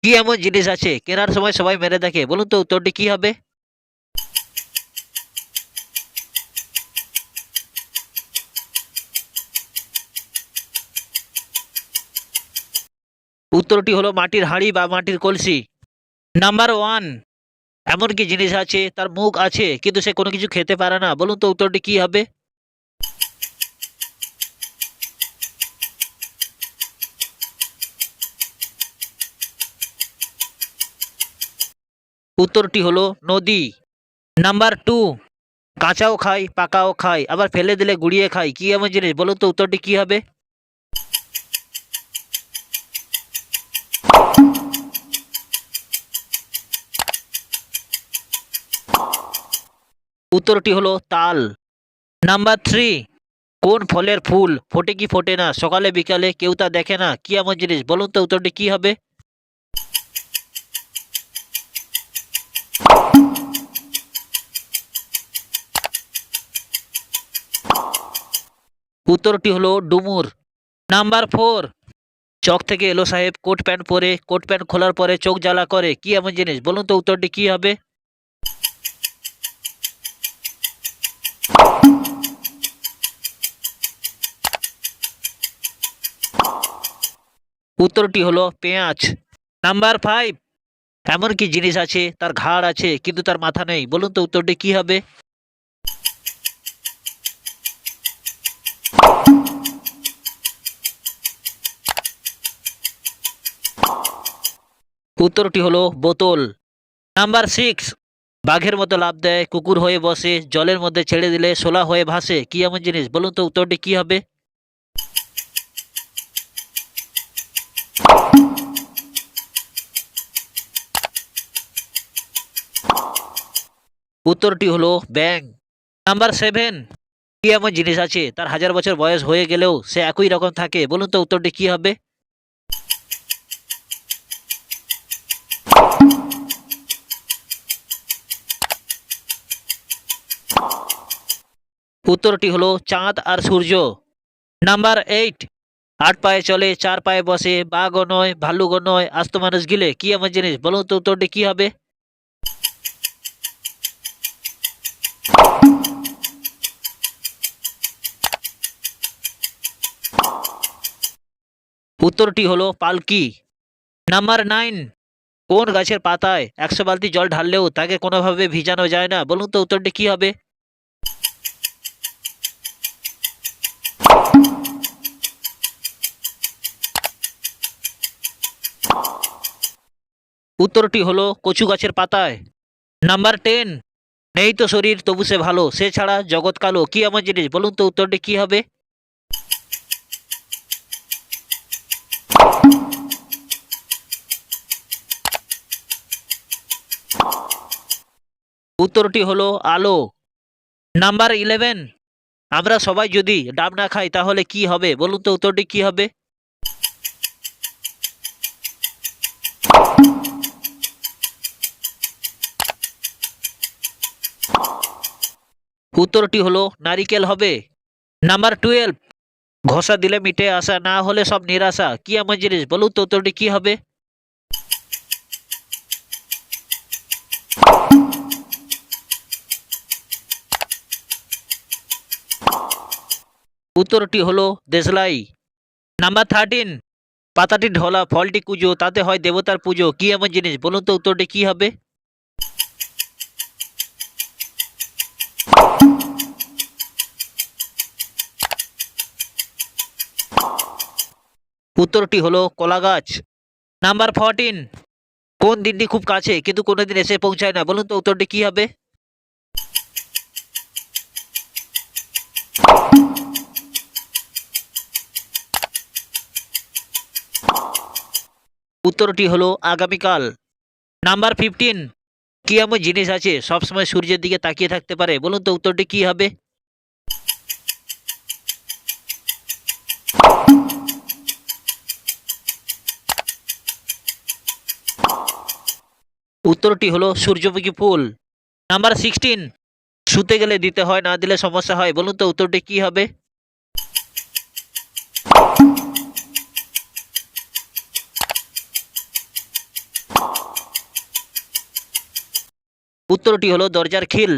কি এমন জিনিস আছে কেনার সময় সবাই মেরে দেখে? বলুন তো উত্তরটি কি হবে? উত্তরটি হলো মাটির হাঁড়ি বা মাটির কলসি। নাম্বার ওয়ান, এমন কি জিনিস আছে তার মুখ আছে কিন্তু সে কোনো কিছু খেতে পারে না? বলুন তো উত্তরটি কি হবে? উত্তরটি হলো নদী। নাম্বার টু, কাঁচাও খাই পাকাও খাই আবার ফেলে দিলে গুড়িয়ে খাই, কি এমন জিনিস? বলুন তো উত্তরটি কি হবে? উত্তরটি হলো তাল। নাম্বার থ্রি, কোন ফলের ফুল ফোটে কি ফোটে না, সকালে বিকালে কেউ তা দেখে না, কি এমন জিনিস? বলুন তো উত্তরটি কি হবে? উত্তরটি হলো ডুমুর। নাম্বার ফোর, চক থেকে এলো সাহেব কোট প্যান্ট পরে, কোট প্যান্ট খোলার পরে চোখ জ্বালা করে, কি এমন জিনিস? বলুন তো উত্তরটি কি হবে? উত্তরটি হলো পেঁয়াজ। নাম্বার ফাইভ, এমন কি জিনিস আছে তার ঘাড় আছে কিন্তু তার মাথা নেই? বলুন তো উত্তরটি কি হবে? উত্তরটি হলো বোতল। নাম্বার সিক্স, বাঘের মতো লাফ দেয়, কুকুর হয়ে বসে, জলের মধ্যে ছেড়ে দিলে শোলা হয়ে ভাসে, কি এমন জিনিস? বলুন তো উত্তরটি কি হবে? উত্তরটি হলো ব্যাঙ। নাম্বার সেভেন, কি এমন জিনিস আছে তার 1000 বছর বয়স হয়ে গেলেও সে একই রকম থাকে? বলুন তো উত্তরটি কি হবে? উত্তরটি হলো চাঁদ আর সূর্য। নাম্বার এইট, 8 পায়ে চলে 4 পায়ে বসে, বাঘও নয় ভাল্লুকও নয়, আস্ত মানুষ গিলে, কি এমন জিনিস? বলুন তো উত্তরটি কি হবে? উত্তরটি হলো পালকি। নাম্বার নাইন, কোন গাছের পাতায় 100 বালতি জল ঢাললেও তাকে কোনোভাবে ভিজানো যায় না? বলুন তো উত্তরটি কি হবে? উত্তরটি হলো কচু গাছের পাতায়। নাম্বার টেন, নেই তো শরীর তবু সে ভালো, সে ছাড়া জগৎ কালো, কি এমন জিনিস? বলুন তো উত্তরটি কি হবে? উত্তরটি হলো আলো। নাম্বার ইলেভেন, আমরা সবাই যদি ডাব না খাই তাহলে কি হবে? বলুন তো উত্তরটি কি হবে? উত্তরটি হলো নারিকেল হবে। নাম্বার টুয়েলভ, ঘষা দিলে মিটে আসা, না হলে সব নিরাশা, কি এমন জিনিস? বলুন তো উত্তরটি কি হবে? উত্তরটি হলো দেশলাই। নাম্বার থার্টিন, পাতাটি ঢোলা ফলটি কুজো, তাতে হয় দেবতার পুজো, কি এমন জিনিস? বলুন তো উত্তরটি কি হবে? উত্তরটি হলো কলা গাছ। নাম্বার ফোরটিন, কোন দিনটি খুব কাছে কিন্তু কোনোদিন এসে পৌঁছায় না? বলুন তো উত্তরটি কি হবে? উত্তরটি হলো আগামীকাল। নাম্বার ফিফটিন, কি এমন জিনিস আছে সবসময় সূর্যের দিকে তাকিয়ে থাকতে পারে? বলুন তো উত্তরটি কি হবে? উত্তরটি হলো সূর্যমুখী ফুল। নাম্বার সিক্সটিন, শুতে গেলে দিতে হয়, না দিলে সমস্যা হয়, বলুন তো উত্তরটি কি হবে? উত্তরটি হলো দরজার খিল।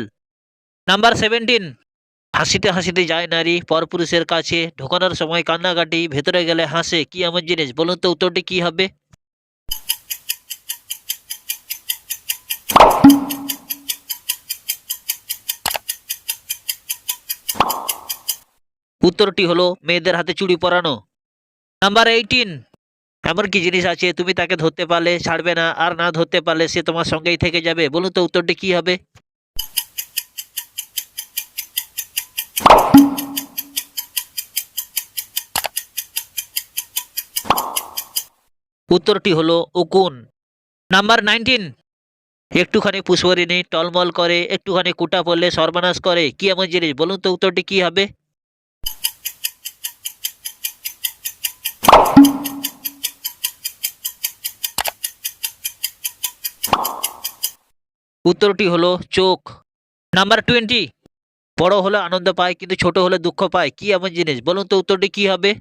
নাম্বার 17, হাসিতে হাসিতে যায় নারী পরপুরুষের কাছে, ঢোকানোর সময় কান্নাকাটি, ভেতরে গেলে হাসে, কি এমন জিনিস? বলুন তো উত্তরটি কি হবে? উত্তরটি হলো মেয়েদের হাতে চুড়ি পরানো। নাম্বার 18, এমন কি জিনিস আছে তুমি তাকে ধরতে পারলে ছাড়বে না, আর না ধরতে পারলে সে তোমার সঙ্গেই থেকে যাবে? বলুন তো উত্তরটি কি হবে? উত্তরটি হলো উকুন। নাম্বার 19, একটুখানি পুষ্পরিণী টলমল করে, একটুখানি কুটা পড়লে সর্বনাশ করে, কি এমন জিনিস? বলুন তো উত্তরটি কি হবে? উত্তরটি হলো চোখ। নাম্বার 20, বড় হলে আনন্দ পায় কিন্তু ছোট হলে দুঃখ পায়, কি এমন জিনিস? বলুন তো উত্তরটি কি হবে?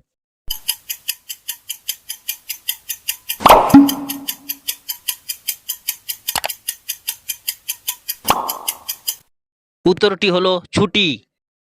উত্তরটি হলো ছুটি।